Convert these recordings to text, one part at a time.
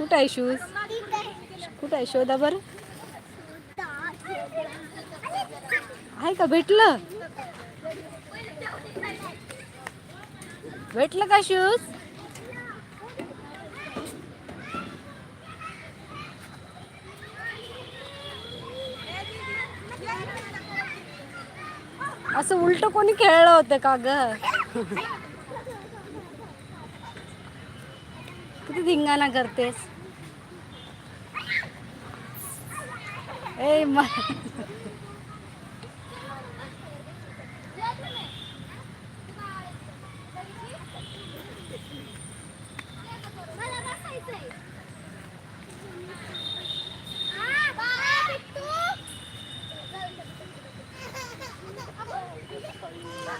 कुठं आहे शूज? कुठं आहे शोधा बरं. आहे का? भेटलं? भेटलं का शूज? असं उलट कोणी खेळलं होतं का ग? किती धिंगाणा करतेस ए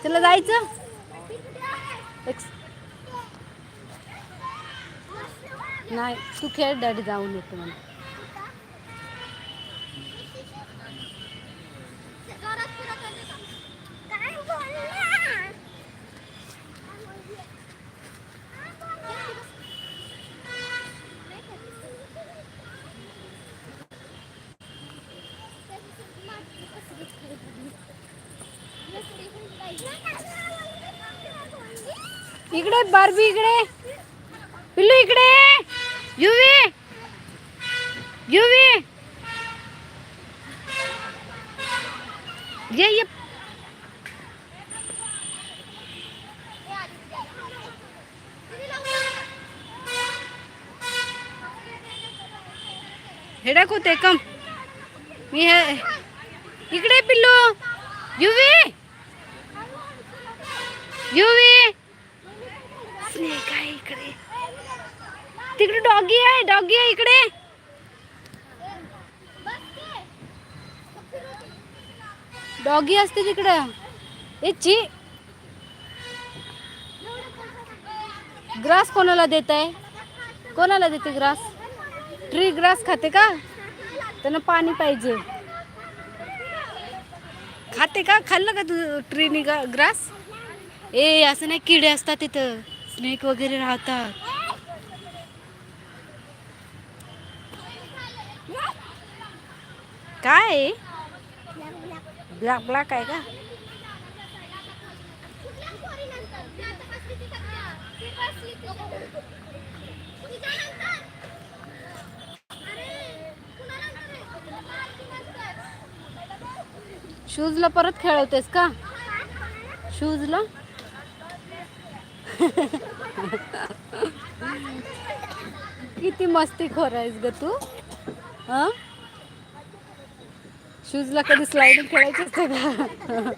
चला जायचं. नाही तू खेळ, डॅडी जाऊन येतो मला. इकडे बारबी, इकडे पिल्लू, इकडे युवी, युवी ये. हेडा होते कम मी हे इकडे पिल्लू, युवी, युवी स्नेक आहे इकडे. तिकडे डॉगी आहे, डॉगी आहे इकडे. डॉगी असते तिकडं. ची ग्रास कोणाला देत आहे? कोणाला देते ग्रास? ट्री ग्रास खाते का? त्यांना पाणी पाहिजे. खाते का? खाल्लं का तू ट्रीनी ग्रास? ए असं नाही, किडे असतात तिथं, स्नेक वगैरे राहतात. काय ब्लॅक ब्लॅक आहे का? शूजला परत खेळवतेस का? शूजला किती मस्तीखोर आहेस ग तू. हा, शूजला कधी स्लाइडिंग खेळायचं असते का?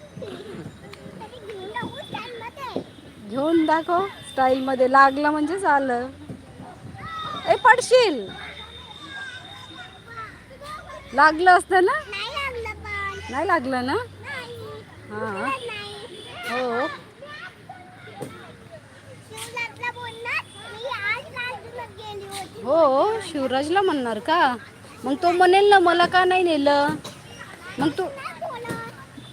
घेऊन दाखव स्टाईल मध्ये. लागलं म्हणजे झालं. ए पडशील. लागलं असतं ना? नाही लागलं ना? हा हो. हो शिवराजला म्हणणार का? मग तो म्हणेल ना मला का नाही नेलं. मग तू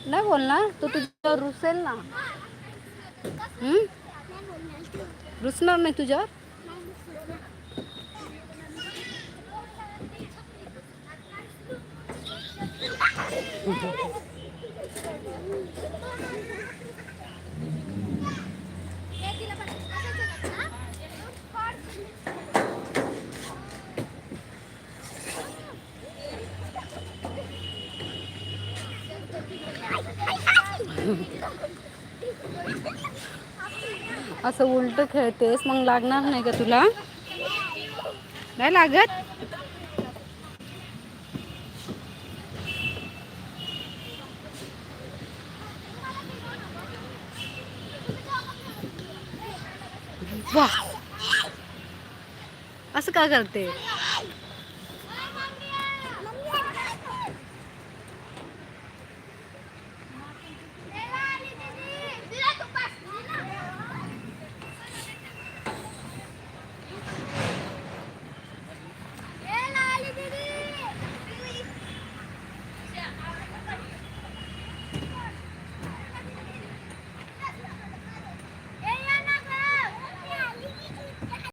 नाही बोलणार, तो तुझ्यावर रुसेल ना. रुसणार नाही तुझ्यावर. असं उलट खेळतेस मग लागणार नाही का तुला? नाही लागत. वाह, असं का करते?